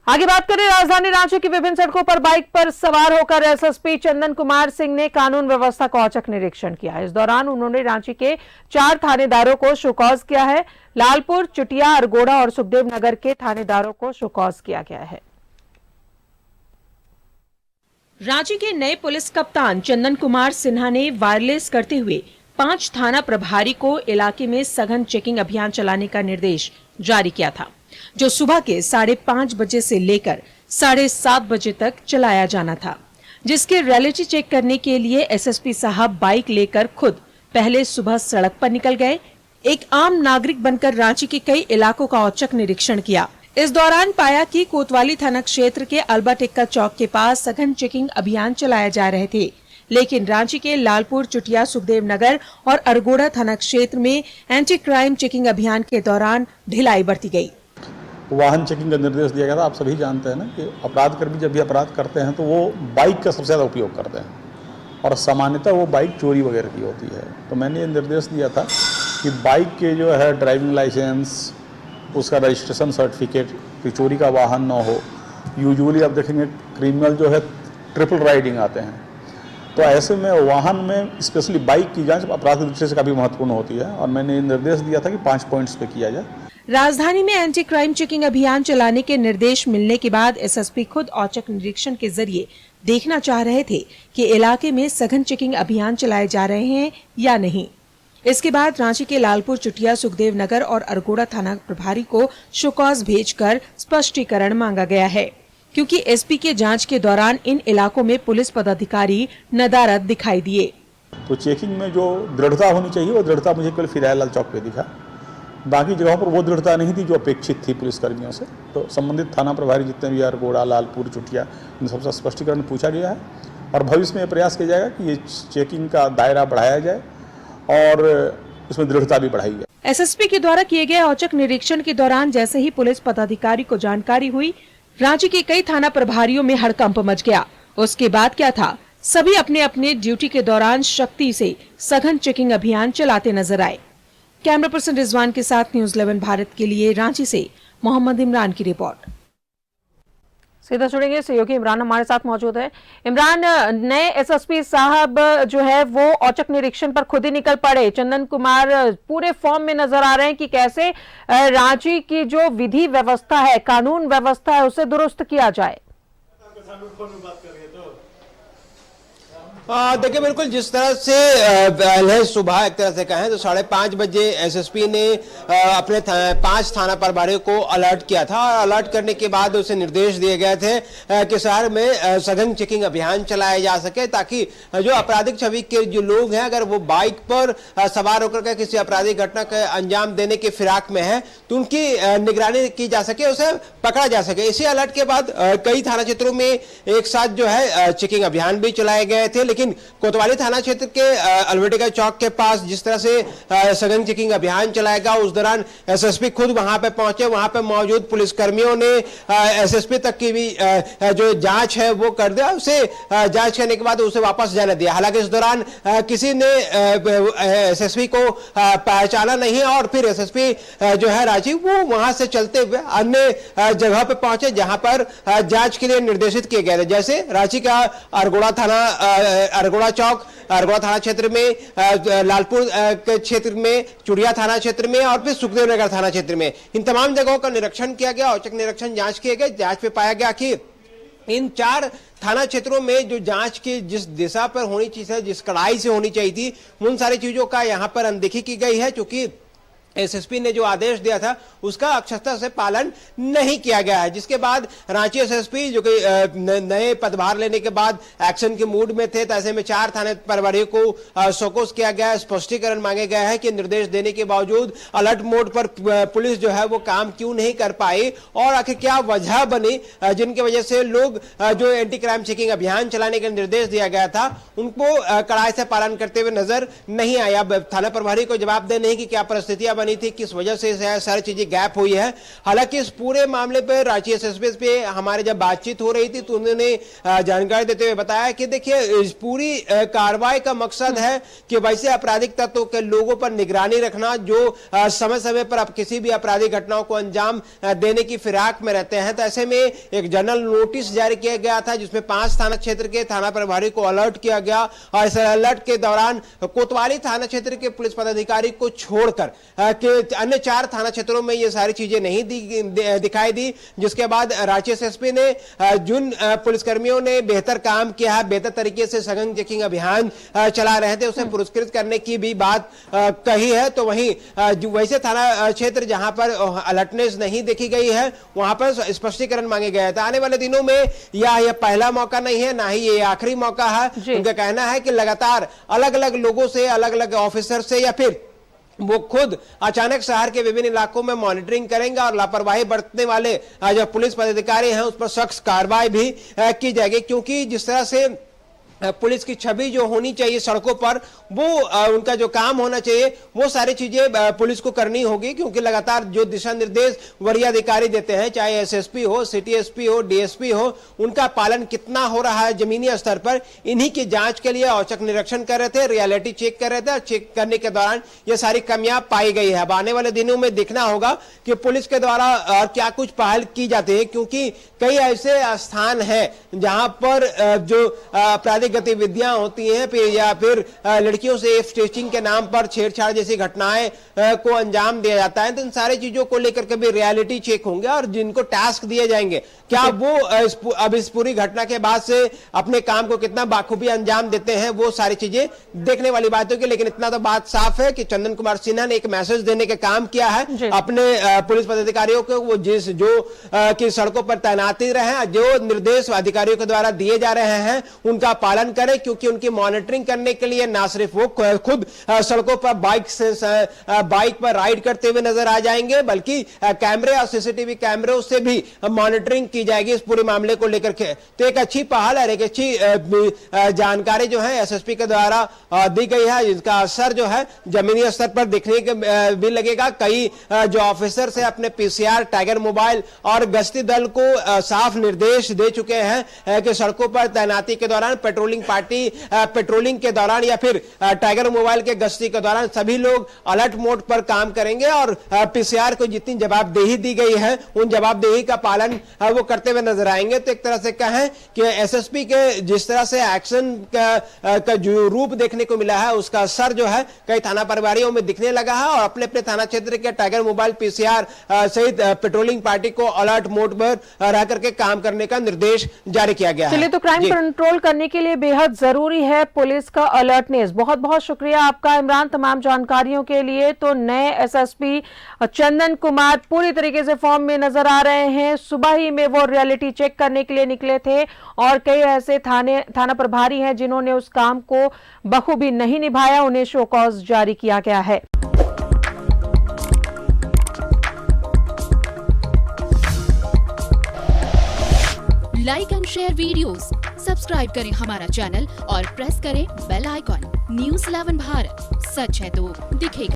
आगे बात करें राजधानी रांची की विभिन्न सड़कों पर बाइक पर सवार होकर एसएसपी चंदन कुमार सिंह ने कानून व्यवस्था का औचक निरीक्षण किया। इस दौरान उन्होंने रांची के 4 थानेदारों को शोकॉज किया है। लालपुर, चुटिया, अरगोड़ा और सुखदेव नगर के थानेदारों को शोकॉज किया गया है। रांची के नए पुलिस कप्तान चंदन कुमार सिन्हा ने वायरलेस करते हुए 5 थाना प्रभारी को इलाके में सघन चेकिंग अभियान चलाने का निर्देश जारी किया था, जो सुबह के 5:30 बजे से लेकर 7:30 बजे तक चलाया जाना था, जिसके रियलिटी चेक करने के लिए एसएसपी साहब बाइक लेकर खुद पहले सुबह सड़क पर निकल गए। एक आम नागरिक बनकर रांची के कई इलाकों का औचक निरीक्षण किया। इस दौरान पाया कि कोतवाली थाना क्षेत्र के अल्बर्ट एक्का चौक के पास सघन चेकिंग अभियान चलाए जा रहे थे, लेकिन रांची के लालपुर, चुटिया, सुखदेव नगर और अरगोड़ा थाना क्षेत्र में एंटी क्राइम चेकिंग अभियान के दौरान ढिलाई बरती गई। वाहन चेकिंग का निर्देश दिया गया था। आप सभी जानते हैं ना कि अपराधकर्मी जब भी अपराध करते हैं तो वो बाइक का सबसे ज़्यादा उपयोग करते हैं और सामान्यतः वो बाइक चोरी वगैरह की होती है। तो मैंने ये निर्देश दिया था कि बाइक के जो है ड्राइविंग लाइसेंस, उसका रजिस्ट्रेशन सर्टिफिकेट, कि चोरी का वाहन ना हो। यूजुअली आप देखेंगे क्रिमिनल जो है ट्रिपल राइडिंग आते हैं, तो ऐसे में वाहन में स्पेशली बाइक की जांच अपराध की दृष्टि से काफ़ी महत्वपूर्ण होती है और मैंने निर्देश दिया था कि 5 पॉइंट्स पे किया जाए। राजधानी में एंटी क्राइम चेकिंग अभियान चलाने के निर्देश मिलने के बाद एसएसपी खुद औचक निरीक्षण के जरिए देखना चाह रहे थे कि इलाके में सघन चेकिंग अभियान चलाए जा रहे हैं या नहीं। इसके बाद रांची के लालपुर, चुटिया, सुखदेव नगर और अरगोड़ा थाना प्रभारी को शोकॉज भेजकर स्पष्टीकरण मांगा गया है, क्योंकि एसपी के जांच के दौरान इन इलाकों में पुलिस पदाधिकारी नदारद दिखाई दिए। तो चेकिंग में जो दृढ़ता होनी चाहिए वो दृढ़ता मुझे केवल फिरायलाल चौक पे दिखा। बाकी जगहों पर वो दृढ़ता नहीं थी जो अपेक्षित थी पुलिसकर्मियों से। तो संबंधित थाना प्रभारी जितने भी अरगोड़ा, लालपुर, चुटिया, इन सबसे स्पष्टीकरण पूछा गया है और भविष्य में प्रयास किया जाएगा कि ये चेकिंग का दायरा बढ़ाया जाए और इसमें दृढ़ता भी बढ़ाई जाए। एसएसपी के द्वारा किए गए औचक निरीक्षण के दौरान जैसे ही पुलिस पदाधिकारी को जानकारी हुई, रांची के कई थाना प्रभारियों में हड़कंप मच गया। उसके बाद क्या था, सभी अपने अपने ड्यूटी के दौरान सख्ती से सघन चेकिंग अभियान चलाते नजर आए। कैमरा पर्सन रिजवान के साथ न्यूज़ 11 भारत के लिए रांची से मोहम्मद इमरान की रिपोर्ट। सीधा जुड़ेंगे, सहयोगी इमरान हमारे साथ मौजूद है। इमरान, नए एसएसपी साहब जो है वो औचक निरीक्षण पर खुद ही निकल पड़े। चंदन कुमार पूरे फॉर्म में नजर आ रहे हैं कि कैसे रांची की जो विधि व्यवस्था है, कानून व्यवस्था है, उसे दुरुस्त किया जाए। देखिए, बिल्कुल जिस तरह से पहले सुबह एक तरह से कहें तो 5:30 बजे एसएसपी ने अपने 5 थाना प्रभारियों को अलर्ट किया था और अलर्ट करने के बाद उसे निर्देश दिए गए थे कि शहर में सघन चेकिंग अभियान चलाया जा सके, ताकि जो आपराधिक छवि के जो लोग हैं अगर वो बाइक पर सवार होकर के किसी आपराधिक घटना के अंजाम देने के फिराक में है तो उनकी निगरानी की जा सके, उसे पकड़ा जा सके। इसी अलर्ट के बाद कई थाना क्षेत्रों में एक साथ जो है चेकिंग अभियान भी चलाए गए थे, लेकिन कोतवाली थाना क्षेत्र के अल्बर्ट एक्का चौक के पास जिस तरह से सघन चेकिंग अभियान चलाएगा, उस दौरान एसएसपी खुद वहां पे पहुंचे। वहां पे मौजूद पुलिसकर्मियों ने एसएसपी तक की भी जो जांच है वो कर दिया। उसे जांच करने के बाद उसे वापस जाने दिया। हालांकि इस दौरान किसी ने एसएसपी को पहचाना नहीं और फिर एसएसपी जो है रांची वो वहां से चलते हुए अन्य जगह पे पहुंचे जहां पर जांच के लिए निर्देशित किए गए थे। जैसे रांची का अरगोड़ा चौक, अरगोड़ा थाना क्षेत्र में, लालपुर के क्षेत्र में, चुड़िया थाना क्षेत्र में और फिर सुखदेव नगर थाना क्षेत्र में, इन तमाम जगहों का निरीक्षण किया गया। औचक निरीक्षण जांच किए गए। जांच में पाया गया कि इन 4 थाना क्षेत्रों में जो जांच की जिस दिशा पर होनी चाहिए, जिस कड़ाई से होनी चाहिए थी, उन सारी चीजों का यहां पर अनदेखी की गई है, क्योंकि एसएसपी ने जो आदेश दिया था उसका अक्षरशः से पालन नहीं किया गया है। जिसके बाद रांची एसएसपी जो कि नए पदभार लेने के बाद एक्शन के मूड में थे, तो ऐसे में 4 थाने प्रभारियों को शोकॉज किया गया है। स्पष्टीकरण मांगे गए हैं कि निर्देश देने के बावजूद अलर्ट मोड पर पुलिस जो है वो काम क्यों नहीं कर पाई और आखिर क्या वजह बनी जिनकी वजह से लोग जो एंटी क्राइम चेकिंग अभियान चलाने का निर्देश दिया गया था उनको कड़ाई से पालन करते हुए नजर नहीं आया। थाना प्रभारी को जवाब देने की क्या परिस्थितियां बनी थी, किस वजह से सारी चीजें गैप हुई है। हालांकि इस पूरे मामले पर रांची एसएसपी पे हमारे जब बातचीत हो रही थी तो उन्होंने जानकारी देते हुए बताया कि देखिए इस पूरी कार्रवाई का मकसद है कि वैसे आपराधिक तत्वों के लोगों पर निगरानी रखना जो समय समय पर किसी भी आपराधिक घटनाओं को अंजाम देने की फिराक में रहते हैं। तो ऐसे में एक जनरल नोटिस जारी किया गया था जिसमें 5 थाना क्षेत्र के थाना प्रभारी को अलर्ट किया गया और इस अलर्ट के दौरान कोतवाली थाना क्षेत्र के पुलिस पदाधिकारी को छोड़कर अन्य 4 थाना क्षेत्रों में ये सारी चीजें नहीं दिखाई दी, जिसके बाद रांची एसएसपी ने जिन पुलिसकर्मियों ने बेहतर काम किया है, बेहतर तरीके से सघन चेकिंग अभियान चला रहे थे, उसे पुरस्कृत करने की भी बात कही है। तो वहीं वैसे थाना क्षेत्र जहां पर अलर्टनेस नहीं देखी गई है वहां पर स्पष्टीकरण मांगे गए थे। आने वाले दिनों में यह पहला मौका नहीं है, ना ही ये आखिरी मौका है। उनका कहना है कि लगातार अलग अलग लोगों से, अलग अलग ऑफिसर से या फिर वो खुद अचानक शहर के विभिन्न इलाकों में मॉनिटरिंग करेंगे और लापरवाही बरतने वाले जो पुलिस पदाधिकारी हैं उस पर सख्त कार्रवाई भी की जाएगी, क्योंकि जिस तरह से पुलिस की छवि जो होनी चाहिए सड़कों पर, वो उनका जो काम होना चाहिए वो सारी चीजें पुलिस को करनी होगी, क्योंकि लगातार जो दिशा निर्देश वरीय अधिकारी देते हैं, चाहे एसएसपी हो, सिटी एसपी हो, डीएसपी हो, उनका पालन कितना हो रहा है जमीनी स्तर पर, इन्हीं की जांच के लिए औचक निरीक्षण कर रहे थे, रियलिटी चेक कर रहे थे और चेक करने के दौरान ये सारी कमियां पाई गई है। अब आने वाले दिनों में देखना होगा कि पुलिस के द्वारा क्या कुछ पहल की जाती है, क्योंकि कई ऐसे स्थान हैं जहां पर जो आपराधिक गतिविधियां होती हैं या फिर लड़कियों से स्टेचिंग के नाम पर छेड़छाड़ जैसी घटनाएं को अंजाम दिया जाता है। तो इन सारी चीजों को लेकर के भी रियलिटी चेक होंगे और जिनको टास्क दिए जाएंगे क्या वो अब इस पूरी घटना के बाद से अपने काम को कितना बाखूबी अंजाम देते हैं, वो सारी चीजें देखने वाली बात होगी। लेकिन इतना तो बात साफ है कि चंदन कुमार सिन्हा ने एक मैसेज देने का काम किया है अपने पुलिस पदाधिकारियों को, वो कि सड़कों पर तैनाती रहे, जो निर्देश अधिकारियों के द्वारा दिए जा रहे हैं उनका पालन करें, क्योंकि उनकी मॉनिटरिंग करने के लिए ना सिर्फ वो खुद सड़कों पर बाइक पर राइड करते हुए नजर आ जाएंगे, बल्कि कैमरे और सीसीटीवी कैमरों से भी मॉनिटरिंग की जाएगी इस पूरे मामले को लेकर के। तो एक अच्छी पहल है, एक अच्छी जानकारी जो है एसएसपी के द्वारा दी गई है, जिसका असर जो है जमीनी स्तर पर दिखने के भी लगेगा। कई जो ऑफिसर से अपने पीसीआर, टाइगर मोबाइल और गश्ती दल को साफ निर्देश दे चुके हैं कि सड़कों पर तैनाती के दौरान, पेट्रोलिंग पार्टी पेट्रोलिंग के दौरान या फिर टाइगर मोबाइल के गश्ती के दौरान सभी लोग अलर्ट मोड पर काम करेंगे और पीसीआर को जितनी जवाबदेही दी गई है उन जवाबदेही का पालन वो करते हुए नजर आएंगे। तो एक तरह से कहें कि एसएसपी के जिस तरह से एक्शन का जो रूप देखने को मिला है उसका असर जो है कई थाना प्रभारियों में दिखने लगा है और अपने अपने थाना क्षेत्र के टाइगर मोबाइल, पीसीआर सहित पेट्रोलिंग पार्टी को अलर्ट मोड पर रह करके काम करने का निर्देश जारी किया गया है। चलिए, तो क्राइम कंट्रोल करने के लिए बेहद जरूरी है पुलिस का अलर्टनेस। बहुत बहुत शुक्रिया आपका इमरान तमाम जानकारियों के लिए। तो नए एसएसपी चंदन कुमार पूरी तरीके से फॉर्म में नजर आ रहे हैं। सुबह ही में वो रियलिटी चेक करने के लिए निकले थे और कई ऐसे थाना प्रभारी हैं जिन्होंने उस काम को बखूबी नहीं निभाया, उन्हें शो कॉज जारी किया गया है। Like and share videos, subscribe करें हमारा चैनल और प्रेस करें बेल आइकॉन। न्यूज़ 11 भारत, सच है तो दिखेगा।